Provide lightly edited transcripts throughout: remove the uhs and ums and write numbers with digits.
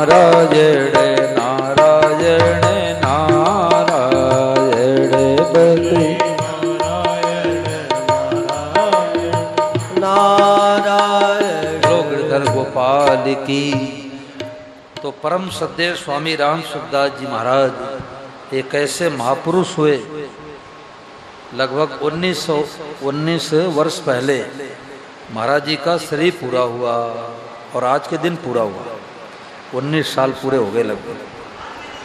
नारायण नारायण नारायण बद्री नारायण गिरधर गोपाल की। तो परम सद्देव स्वामी राम सुखदास जी महाराज एक ऐसे महापुरुष हुए, लगभग 1919 वर्ष पहले महाराज जी का शरीर पूरा हुआ और आज के दिन पूरा हुआ। 19 साल पूरे हो गए लगभग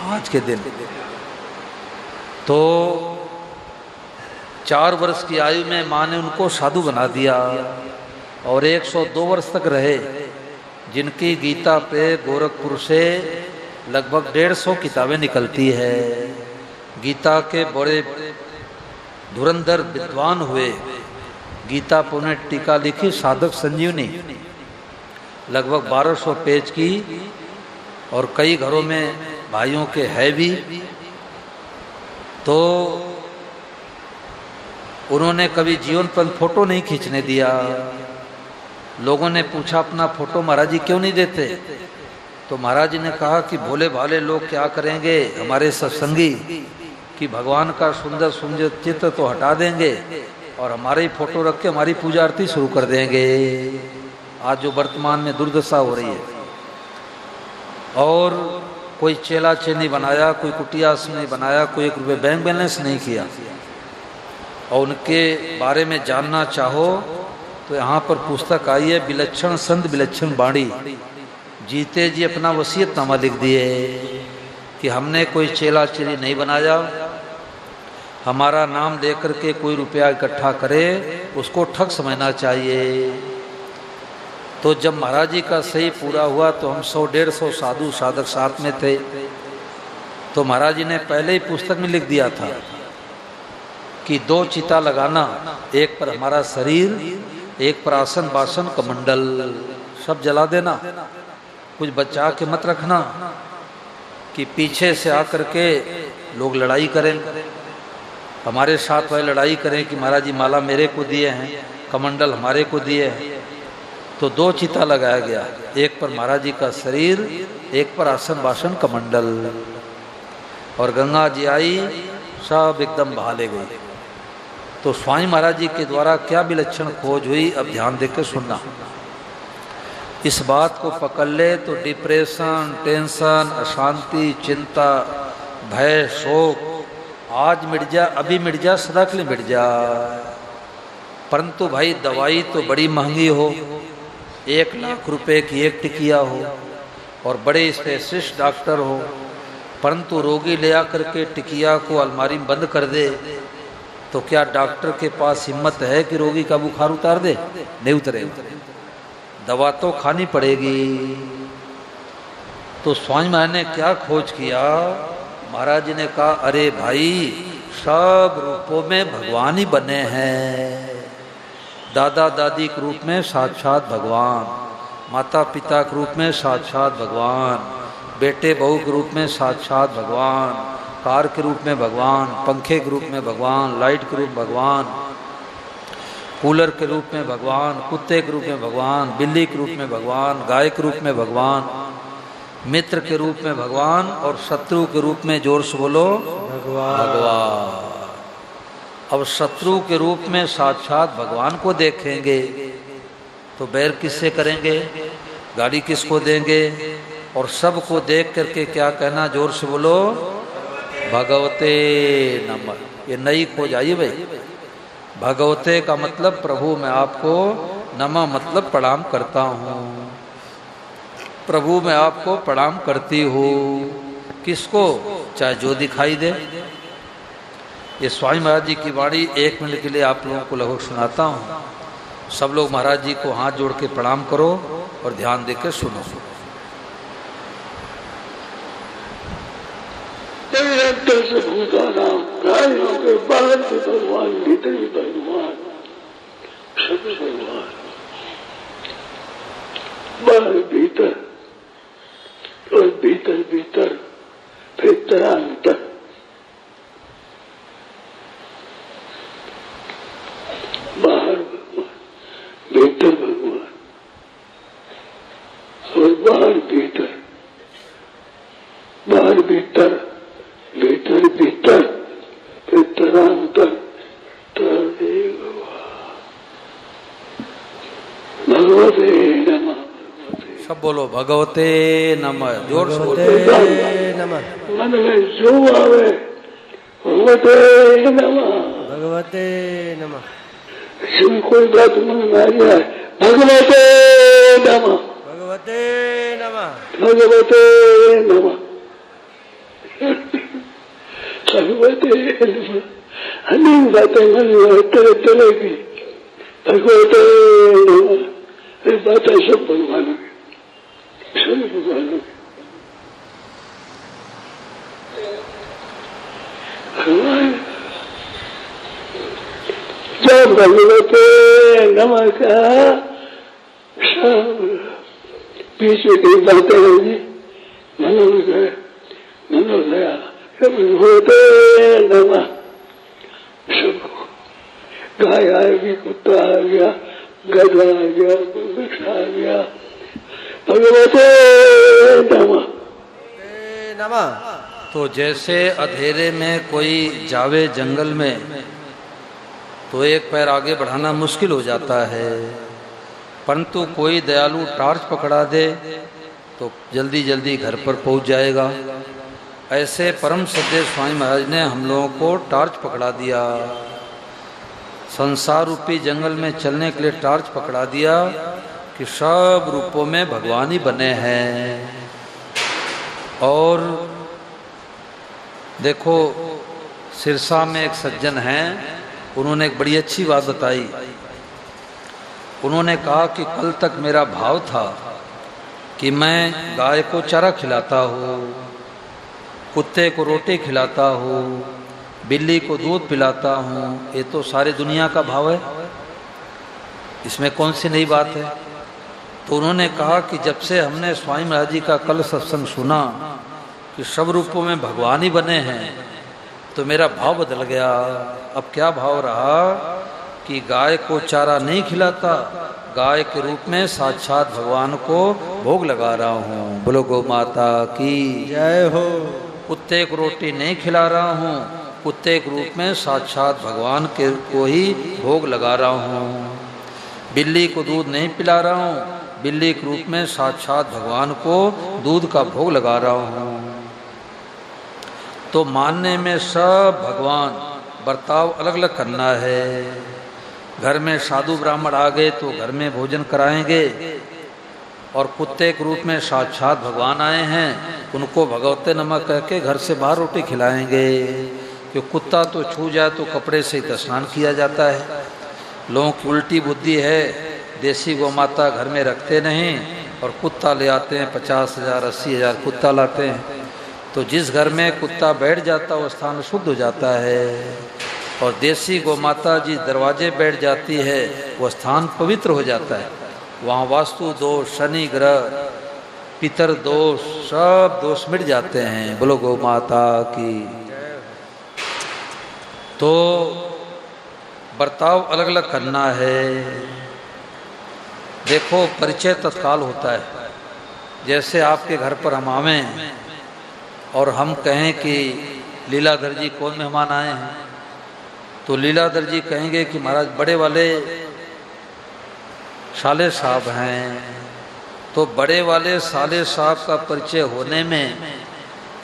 आज के दिन। तो 4 वर्ष की आयु में माँ ने उनको साधु बना दिया और 102 वर्ष तक रहे, जिनकी गीता पे गोरखपुर से लगभग 150 किताबें निकलती है। गीता के बड़े धुरंधर विद्वान हुए। गीता पर उन्हें टीका लिखी साधक संजीवनी, लगभग 1200 पेज की, और कई घरों में भाइयों के है भी। तो उन्होंने कभी जीवन पर फोटो नहीं खींचने दिया। लोगों ने पूछा अपना फोटो महाराज जी क्यों नहीं देते, तो महाराज जी ने कहा कि भोले भाले लोग क्या करेंगे, हमारे सत्संगी कि भगवान का सुंदर सुंदर चित्र तो हटा देंगे और हमारे ही फोटो रख के हमारी पूजा आरती शुरू कर देंगे। आज जो वर्तमान में दुर्दशा हो रही है। और कोई चेला चेनी बनाया, कोई कुटिया नहीं बनाया, कोई 1 रुपये बैंक बैलेंस नहीं किया। और उनके बारे में जानना चाहो तो यहाँ पर पुस्तक आई है, विलक्षण संत विलक्षण वाणी। जीते जी अपना वसीयतनामा लिख दिए कि हमने कोई चेला चेली नहीं बनाया, हमारा नाम लेकर के कोई रुपया इकट्ठा करे उसको ठग समझना चाहिए। तो जब महाराज जी का सही पूरा हुआ तो हम 100-150 साधु साधक साथ में थे। तो महाराज जी ने पहले ही पुस्तक में लिख दिया था कि 2 चिता लगाना, एक पर हमारा शरीर, एक पर आसन बासन कमंडल, सब जला देना, कुछ बचा के मत रखना कि पीछे से आकर के लोग लड़ाई करें, हमारे साथ वाले लड़ाई करें कि महाराज जी माला मेरे को दिए हैं, कमंडल हमारे को दिए हैं। तो 2 चिता लगाया गया, एक पर महाराज जी का शरीर, एक पर आसन बासन कमंडल। और गंगा जी आई, सब एकदम बहाले गई। तो स्वामी महाराज जी के द्वारा क्या विलक्षण खोज हुई, अब ध्यान देकर सुनना। इस बात को पकड़ ले तो डिप्रेशन, टेंशन, अशांति, चिंता, भय, शोक आज मिट जा, अभी मिट जा, सदा के लिए मिट जा। परंतु भाई दवाई तो बड़ी महंगी हो, 1 लाख रुपए की एक टिकिया हो और बड़े स्पेशलिस्ट डॉक्टर हो, परंतु रोगी ले आकर के टिकिया को अलमारी में बंद कर दे तो क्या डॉक्टर के पास हिम्मत है कि रोगी का बुखार उतार दे? नहीं उतरेगा, दवा तो खानी पड़ेगी। तो स्वामी महाराज ने क्या खोज किया, महाराज जी ने कहा अरे भाई सब रूपों में भगवान ही बने हैं। दादा दादी के रूप में साक्षात भगवान, माता पिता के रूप में साक्षात भगवान, बेटे बहू के रूप में साक्षात भगवान, कार के रूप में भगवान, पंखे के रूप में भगवान, लाइट के रूप में भगवान, कूलर के रूप में भगवान, कुत्ते के रूप में भगवान, बिल्ली के रूप में भगवान, गाय के रूप में भगवान, मित्र के रूप में भगवान और शत्रु के रूप में, जोर से बोलो, भगवान। अब शत्रु के रूप में साक्षात भगवान को देखेंगे तो बैर किससे करेंगे, गाली किसको देंगे? और सबको देख करके क्या कहना, जोर से बोलो, भगवते नमः। ये नई खोज आई भाई। भगवते का मतलब प्रभु, मैं आपको, नमः मतलब प्रणाम करता हूँ, प्रभु मैं आपको प्रणाम करती हूँ। किसको? चाहे जो दिखाई दे। ये स्वामी महाराज जी की वाणी 1 मिनट के लिए आप लोगों को लगभग सुनाता हूँ। सब लोग महाराज जी को हाथ जोड़ के प्रणाम करो और ध्यान देकर सुनो। अंदर से भूतानाम, प्राणियों के बाहर भी भगवान, भीतर भी भगवान, सभी भगवान, बाहर भीतर और भीतर भीतर फिर तरांतर। बाहर भगवान, भीतर भगवान और बाहर भीतर भगवते नमः। सब बोलो भगवते नमः, जोर से बोलो। नमः मन में जो आवे भगवते नमः। भगवते नमः। जिन कोई बात मन में आ जाए भगवते नमः, भगवते नमः। भगवते नमः, भगवते नमः। अनेक बातें मन में तरह तरह की भगवते नमः। ये बातें सब भगवान की, सब भगवान की। भगवान जब भगवते नमः का सब बीच में कई बातें होगी, मनोदया भगवते नमः। सब गाय आएगी, कुत्ता आ गया, गधा आ गया, वृक्ष आ गया, भगवते नमः। नमः। तो जैसे अंधेरे में कोई जावे जंगल में तो एक पैर आगे बढ़ाना मुश्किल हो जाता है, परंतु कोई दयालु टार्च पकड़ा दे तो जल्दी जल्दी घर पर पहुंच जाएगा। ऐसे परम सद्य स्वामी महाराज ने हम लोगों को टार्च पकड़ा दिया, संसार रूपी जंगल में चलने के लिए टार्च पकड़ा दिया कि सब रूपों में भगवान ही बने हैं। और देखो सिरसा में एक सज्जन हैं, उन्होंने एक बड़ी अच्छी बात बताई। उन्होंने कहा कि कल तक मेरा भाव था कि मैं गाय को चारा खिलाता हूँ, कुत्ते को रोटी खिलाता हूँ, बिल्ली को दूध पिलाता हूँ, ये तो सारी दुनिया का भाव है, इसमें कौन सी नई बात है। तो उन्होंने कहा कि जब से हमने स्वामी महाराज जी का कल सत्संग सुना कि सब रूपों में भगवान ही बने हैं, तो मेरा भाव बदल गया। अब क्या भाव रहा कि गाय को चारा नहीं खिलाता, गाय के रूप में साक्षात भगवान को भोग लगा रहा हूँ। बोलो गौ माता की जय हो। कुत्ते को रोटी नहीं खिला रहा हूँ, कुत्ते के रूप में साक्षात भगवान के को ही भोग लगा रहा हूँ। बिल्ली को दूध नहीं पिला रहा हूँ, बिल्ली के रूप में साक्षात भगवान को दूध का भोग लगा रहा हूँ। तो मानने में सब भगवान, बर्ताव अलग अलग करना है। घर में साधु ब्राह्मण आ गए तो घर में भोजन कराएंगे, और कुत्ते के रूप में साक्षात भगवान आए हैं, उनको भगवते नमः कह के घर से बाहर रोटी खिलाएंगे। कि कुत्ता तो छू जाए तो कपड़े से ही स्नान किया जाता है। लोगों की उल्टी बुद्धि है, देसी गौ माता घर में रखते नहीं और कुत्ता ले आते हैं, 50,000 80,000 कुत्ता लाते हैं। तो जिस घर में कुत्ता बैठ जाता है वो स्थान शुद्ध हो जाता है, और देसी गौ माता जिस दरवाजे बैठ जाती है वो स्थान पवित्र हो जाता है। वहाँ वास्तु दोष, शनि ग्रह, पितर दोष, सब दोष मिट जाते हैं। बोलो गौ माता की। तो बर्ताव अलग अलग करना है। देखो परिचय तत्काल होता है। जैसे आपके घर पर हम आवें और हम कहें कि लीलाधर जी कौन मेहमान आए हैं, तो लीलाधर जी कहेंगे कि महाराज बड़े वाले साले साहब हैं। तो बड़े वाले साले साहब का परिचय होने में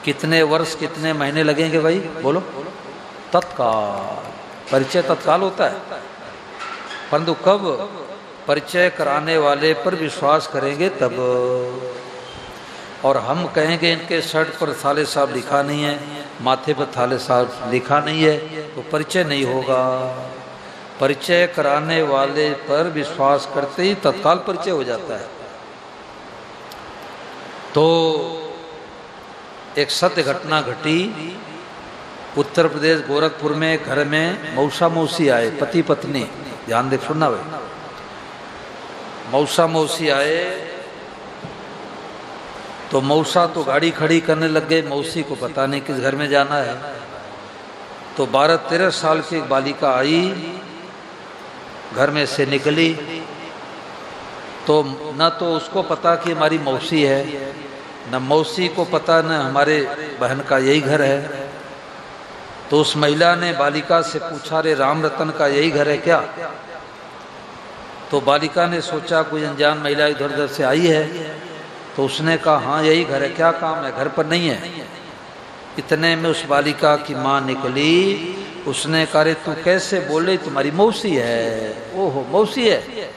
कितने वर्ष कितने महीने लगेंगे भाई बोलो? तत्काल परिचय तत्काल होता है, परंतु कब परिचय कराने वाले पर विश्वास करेंगे तब। और हम कहेंगे इनके शर्ट पर साले साहब लिखा नहीं है, माथे पर साले साहब लिखा नहीं है, तो परिचय नहीं होगा। परिचय कराने वाले पर विश्वास करते ही तत्काल परिचय हो जाता है। तो एक सत्य घटना घटी। उत्तर प्रदेश गोरखपुर में घर में मौसा मौसी आए, पति पत्नी, ध्यान देख सुनना भाई। मौसा मौसी आए तो मौसा तो गाड़ी खड़ी करने लग गए, मौसी को पता नहीं किस घर में जाना है। तो 12-13 साल की एक बालिका आई, घर में से निकली, तो न तो उसको पता कि हमारी मौसी है, न मौसी को पता न हमारे बहन का यही घर है। तो उस महिला ने बालिका से पूछा, रे राम रतन का यही घर है क्या? तो बालिका ने सोचा कोई अनजान महिला इधर उधर से आई है, तो उसने कहा हाँ यही घर है, क्या काम है, घर पर नहीं है। इतने में उस बालिका की माँ निकली, उसने कहा रे तू कैसे बोले, तुम्हारी मौसी है। ओहो मौसी है।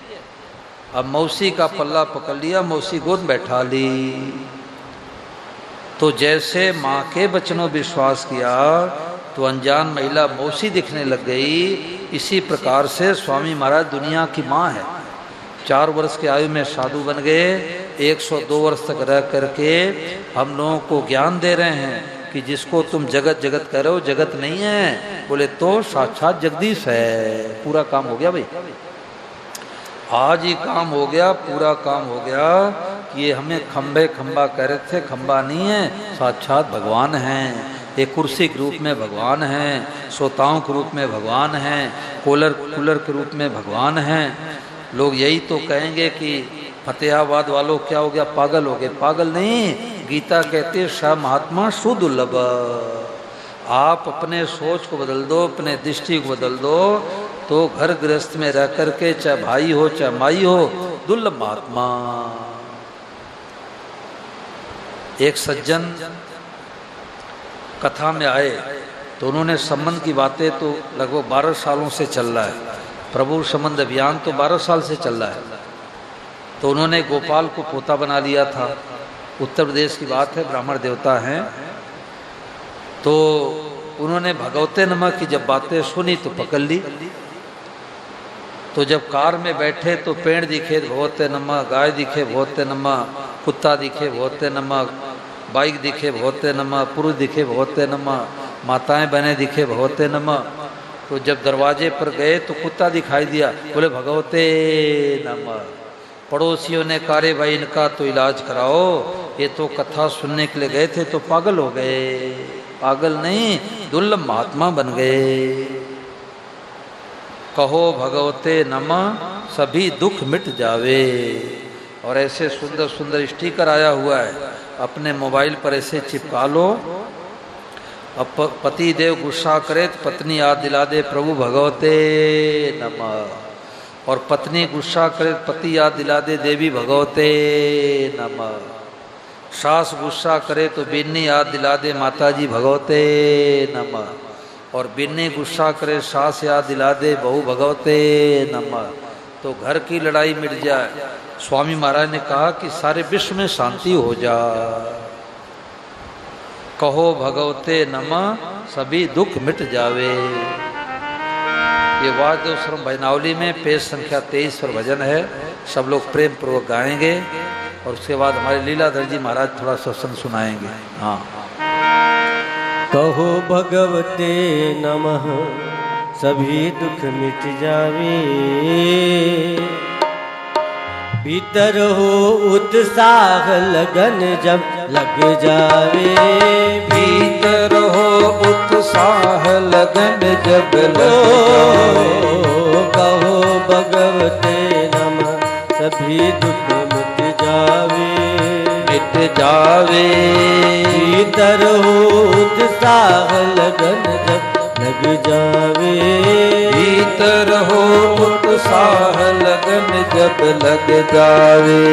अब मौसी का पल्ला पकड़ लिया, मौसी गोद बैठा ली। तो जैसे माँ के वचनों विश्वास किया तो अनजान महिला मौसी दिखने लग गई। इसी प्रकार से स्वामी महाराज दुनिया की माँ है। 4 वर्ष की आयु में साधु बन गए, 102 वर्ष तक रह करके हम लोगों को ज्ञान दे रहे हैं कि जिसको तुम जगत जगत कह रहे हो जगत नहीं है। बोले तो साक्षात जगदीश है। पूरा काम हो गया भाई, आज ही काम हो गया, पूरा काम हो गया। कि ये हमें खंबे खंबा कह रहे थे, खंबा नहीं है, साक्षात भगवान हैं। एक कुर्सी के रूप में भगवान हैं, श्रोताओं के रूप में भगवान हैं, कूलर के रूप में भगवान हैं। लोग यही तो कहेंगे कि फतेहाबाद वालों क्या हो गया, पागल हो गए। पागल नहीं, गीता कहती है स महात्मा सुदुर्लभ। आप अपने सोच को बदल दो, अपने दृष्टि को बदल दो, तो घर गृहस्थ में रह करके चाहे भाई हो चाहे माई हो, दुर्लभ महात्मा। एक सज्जन कथा में आए तो उन्होंने संबंध की बातें तो लगभग 12 सालों से चल रहा है, प्रभु संबंध अभियान तो 12 साल से चल रहा है। तो उन्होंने गोपाल को पोता बना लिया था। उत्तर प्रदेश की बात है, ब्राह्मण देवता हैं। तो उन्होंने भगवते नमः की जब बातें सुनी तो पकड़ ली। तो जब कार में बैठे तो पेड़ दिखे भगवते नमः, गाय दिखे भगवते नमः, कुत्ता दिखे भगवते नमः, बाइक दिखे भगवते नमः, पुरुष दिखे भगवते नमः, माताएं बहनें दिखे भगवते नमः। तो जब दरवाजे पर गए तो कुत्ता दिखाई दिया, बोले भगवते नमः। पड़ोसियों ने कहा रे भाई इनका तो इलाज कराओ, ये तो कथा सुनने के लिए गए थे तो पागल हो गए। पागल नहीं, दुर्लभ महात्मा बन गए। कहो भगवते नमः सभी दुख मिट जावे। और ऐसे सुंदर सुंदर स्टिकर आया हुआ है, अपने मोबाइल पर ऐसे चिपका लो। अब पति देव गुस्सा करे तो पत्नी याद दिला दे प्रभु भगवते नमः। और पत्नी गुस्सा करे तो पति याद दिला दे देवी भगवते नमः। सास गुस्सा करे तो बिन्नी याद दिला दे माता जी भगवते नमः। और बिन्नी गुस्सा करे सास याद दिला दे बहू भगवते नमः। तो घर की लड़ाई मिट जाए। स्वामी महाराज ने कहा कि सारे विश्व में शांति हो जाए। कहो भगवते नमः सभी दुख मिट जावे। ये वाद्य स्वरम भजनावली में पेज संख्या 23 पर भजन है। सब लोग प्रेम पूर्वक गाएंगे और उसके बाद हमारे लीलाधर जी महाराज थोड़ा सत्संग सुनाएंगे। हाँ, कहो भगवते नमः सभी दुख मिट जावे। भीतर हो उत्साह लगन जब लग जावे। भीतर हो उत्साह लगन जब लग जावे। कहो भगवते नमः सभी दुख मिट जावे। मिट जावे। भीतर हो उत्साह लगन जब लग जावे। भीतर हो उत्साह लगन जब लग जावे।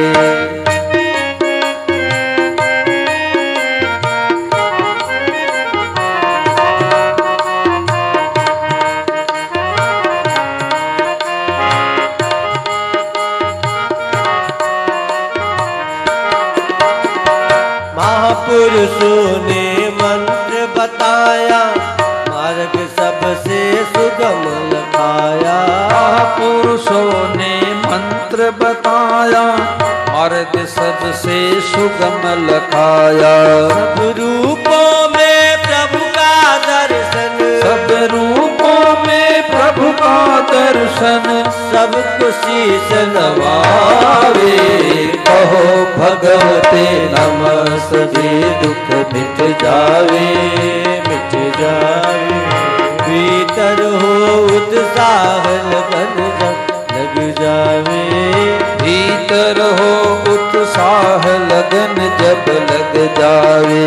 महापुरुषों ने मंत्र बताया, मार्ग सबसे सुगम लखाया। महापुरुषों ने मंत्र बताया, मार्ग सबसे सुगम लखाया। सब रूपों में प्रभु का दर्शन। सब रूपों में प्रभु का दर्शन। सबको शीश नवावे। कहो भगवते नमः सभी दुख मिट जावे। मिट जावे। भीतर हो उत्साह लगन जब लग जावे। भीतर हो उत्साह लगन जब लग जावे।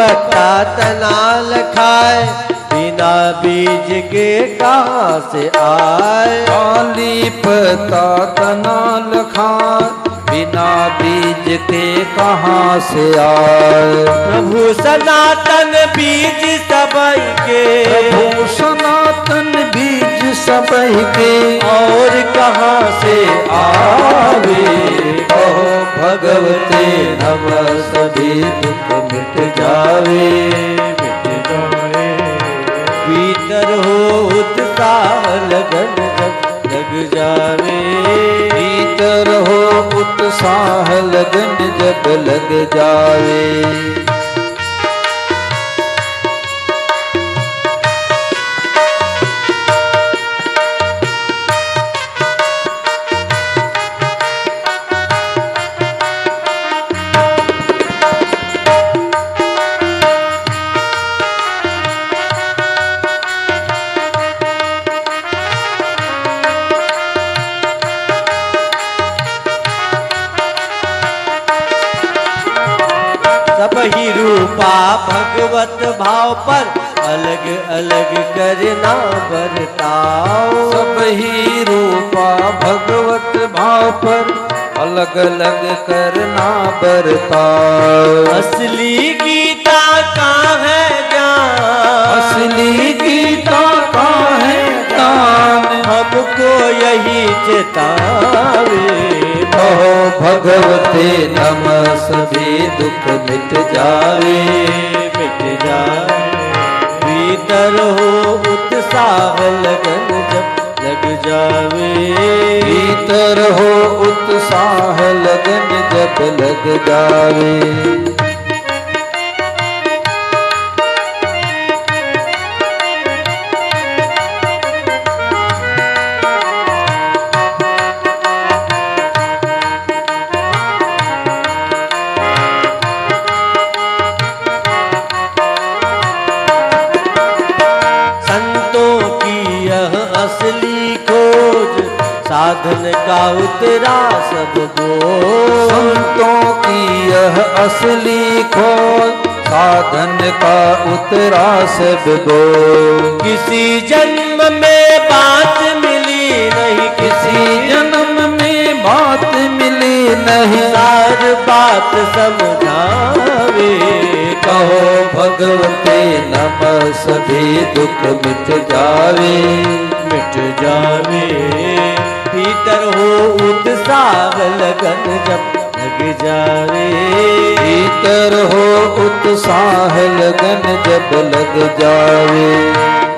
पत्ता तना लखाए, बिना बीज के कहाँ से आए। खाली पत्ता तना लखाए, बिना बीज के कहाँ से आए। प्रभु सनातन बीज सबई के, प्रभु सनातन बीज सबई के, और कहाँ से आवे। कहो भगवते नमः सभी दुख मिट जावे। मिट जाए भीतर हो उत्साह लगन जब लग जावे। भीतर हो उत्साह लगन जब लग जावे। सब ही रूपा भगवत भाव पर, अलग अलग करना बरताओ। सब ही रूपा भगवत भाव पर, अलग अलग करना बरताओ। असली गीता का है ज्ञान, असली गीता का है ज्ञान, हमको यही चेतावे। कहो भगवते नमः सभी दुख मिट जावे। मिट जाए भीतर हो उत्साह लगन जब लग जावे। भीतर हो उत्साह लगन जब लग जावे। असली खोज, साधन का उतरा सब बोझ। संतों की यह असली खोज, साधन का उतरा सब बोझ। किसी जन्म में बात मिली नहीं, किसी जन्म में बात मिली नहीं, सार बात समझावे। कहो भगवते नमः सभी दुख मिट जावे। मिट जावे भीतर हो उत्साह लगन जब लग जावे। भीतर हो उत्साह लगन जब लग जावे।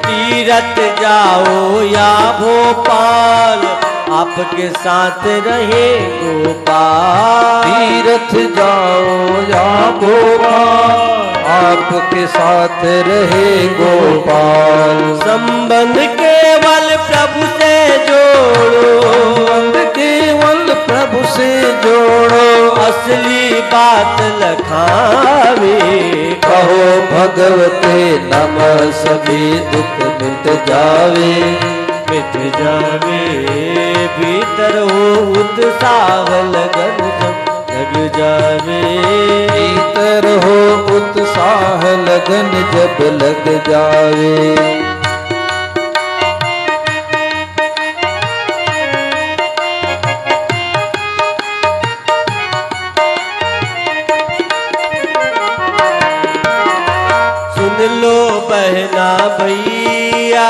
तीरथ जाओ या भोपाल, आपके साथ रहे गोपाल। तीरथ जाओ या भोपाल, आपके साथ रहे गोपाल। संबंध केवल प्रभु से जोड़ो, संबंध केवल प्रभु से जोड़ो, असली बात लखावे। कहो भगवते नमः सभी दुख मिट जावे। मिट जावे भीतर हो उत्साह लगन जब लग जावे। भीतर हो उत्साह लगन जब लग जावे। सुन लो बहना भैया,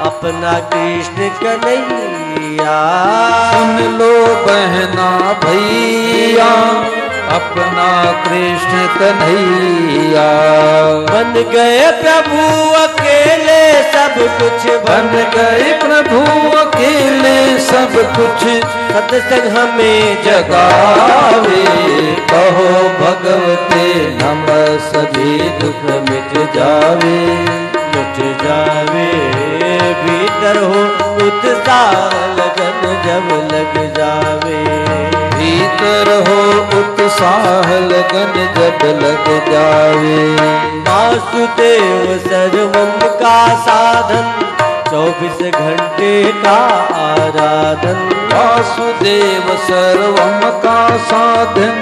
अपना कृष्ण कन्हैया। सुन लो बहना भैया, अपना कृष्ण कन्हैया। बन गए प्रभु अकेले सब कुछ, बन गए प्रभु अकेले सब कुछ, सत्संग हमें जगावे। कहो भगवते नमः सभी दुख मिट जावे। मिट जावे भीतर हो उत्साह लगन जब लग जावे। भीतर हो उत्साह लगन जब लग जावे। वासुदेव सर्वम का साधन, 24 घंटे का आराधन। वासुदेव सर्वम का साधन,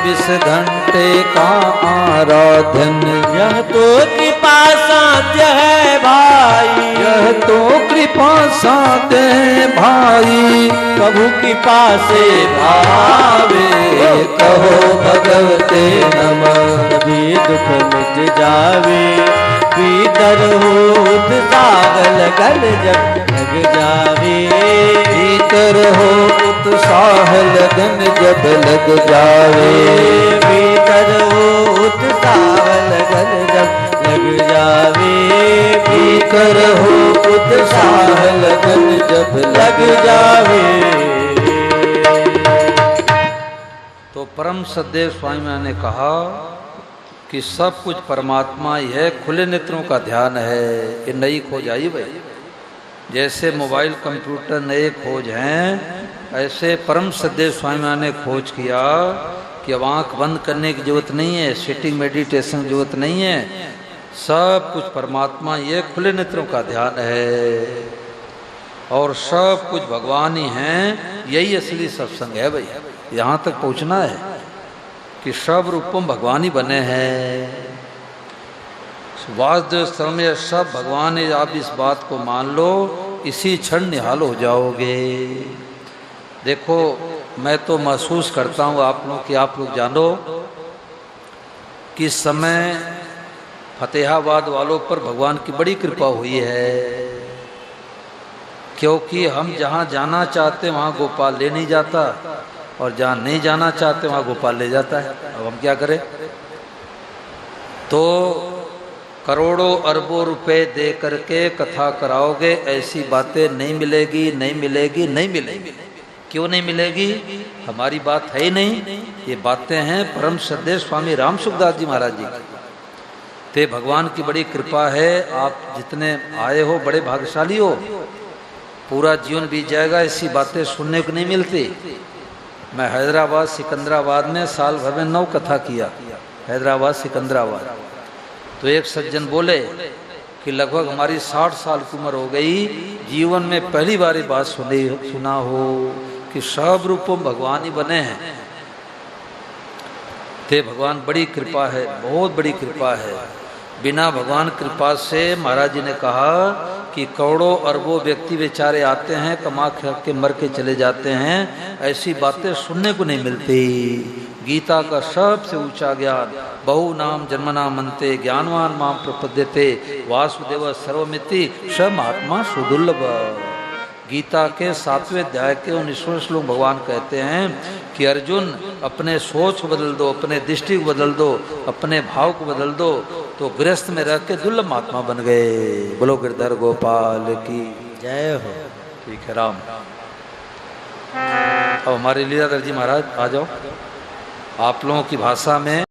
24 घंटे का आराधन। यह तो कृपा साध्य है भाई, यह तो कृपा साध्य है भाई, प्रभु कृपा से भावे कहो भगवते नमः। सभी दुख मिट जावे, भीतर होत साग लगन जब लग जावे। भीतर हो उत्साह लगन जब लग जावे, भीतर होत साग लगन जब लग जावे। भीतर हो उत्साह लगन जब लग जावे। तो परम सद्देव स्वामी ने कहा कि सब कुछ परमात्मा ही है, खुले नेत्रों का ध्यान है। ये नई खोज आई भाई, जैसे मोबाइल कंप्यूटर नए खोज हैं, ऐसे परम सद्देव स्वामी ने खोज किया कि अब आँख बंद करने की जरूरत नहीं है, सिटिंग मेडिटेशन की जरूरत नहीं है, सब कुछ परमात्मा ये खुले नेत्रों का ध्यान है और सब कुछ भगवान ही हैं। यही असली सत्संग है भाई, यहाँ तक पहुँचना है कि सब रूपों भगवान ही बने हैं। वासुदेव स्थल में सब भगवान है, आप इस बात को मान लो, इसी क्षण निहाल हो जाओगे। देखो मैं तो महसूस करता हूँ आप लोग जानो कि इस समय फतेहाबाद वालों पर भगवान की बड़ी कृपा हुई है, क्योंकि हम जहाँ जाना चाहते वहाँ गोपाल ले नहीं जाता और जहाँ नहीं जाना चाहते वहाँ गोपाल ले जाता है। अब हम क्या करें? तो करोड़ों अरबों रुपए दे करके कथा कराओगे, ऐसी बातें नहीं मिलेगी, नहीं मिलेगी, नहीं मिलेगी। क्यों नहीं मिलेगी? हमारी बात है ही नहीं, ये बातें हैं परम श्रद्धेय स्वामी राम सुखदास जी महाराज जी की। ते भगवान की बड़ी कृपा है, आप जितने आए हो बड़े भाग्यशाली हो। पूरा जीवन बीत जाएगा, ऐसी बातें सुनने को नहीं मिलती। मैं हैदराबाद सिकंदराबाद में साल भर में 9 कथा किया, हैदराबाद सिकंदराबाद। तो एक सज्जन बोले कि लगभग हमारी 60 साल की उम्र हो गई, जीवन में पहली बार ये बात सुना हो कि सब रूपों में भगवान ही बने हैं। ते भगवान बड़ी कृपा है, बहुत बड़ी कृपा है। बिना भगवान कृपा से महाराज जी ने कहा कि करोड़ों अरबों व्यक्ति बेचारे आते हैं, कमा के मर के चले जाते हैं, ऐसी बातें सुनने को नहीं मिलती। गीता का सबसे ऊंचा ज्ञान, बहु नाम जन्मना मनते ज्ञानवान माम प्रपद्यते वासुदेव सर्वमिति स महात्मा सुदुर्लभ। गीता के 7वें अध्याय के 19वें श्लोक भगवान कहते हैं कि अर्जुन अपने सोच को बदल दो, अपने दृष्टि को बदल दो, अपने भाव को बदल दो, तो गृहस्थ में रह के दुर्लभ महात्मा बन गए। बोलो गिरधर गोपाल की जय हो। ठीक है राम। अब हमारे लीलाधर जी महाराज आ जाओ, आप लोगों की भाषा में